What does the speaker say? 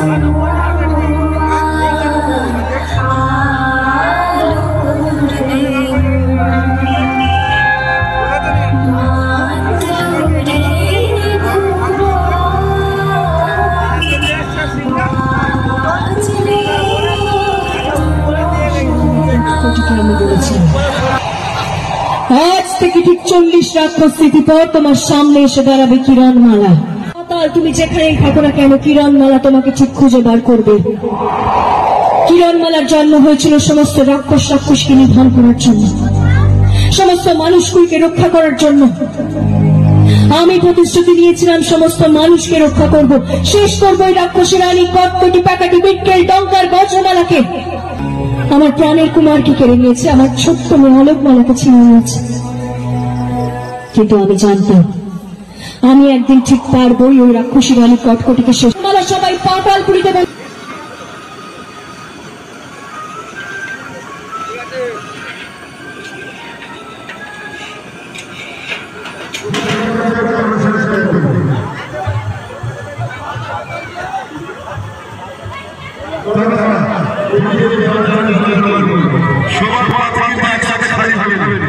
आज থেকে ঠিক 40 রাক্ষস স্মৃতি পর তোমার সামনে এসে দাঁড়াবে কিরণমালা। তুমি যেখানেই থাকো না কেন, কিরণমালা তোমাকে ঠিক খুঁজে বার করবে। কিরণমালার জন্ম হয়েছিল সমস্ত রাক্ষসকে নিধন করার জন্য, সমস্ত মানুষগুলিকে রক্ষা করার জন্য। আমি প্রতিশ্রুতি নিয়েছিলাম সমস্ত মানুষকে রক্ষা করব, শেষ করবো ওই রাক্ষসী রানী কটকটি পাকাটি বিটকেল ডঙ্কার বজ্রমালাকে। আমার প্রাণের কুমারকে কেড়ে নিয়েছে, আমার ছোট্ট মেয়ে আলোকমালাকে ছিনে নিয়েছে। কিন্তু আমি জানতাম আমি একদিন ঠিক পারবই ওই রাক্ষসী রানী কটকটিকে শেষ। মালা সবাই পাতালপুরীতে খালি হবে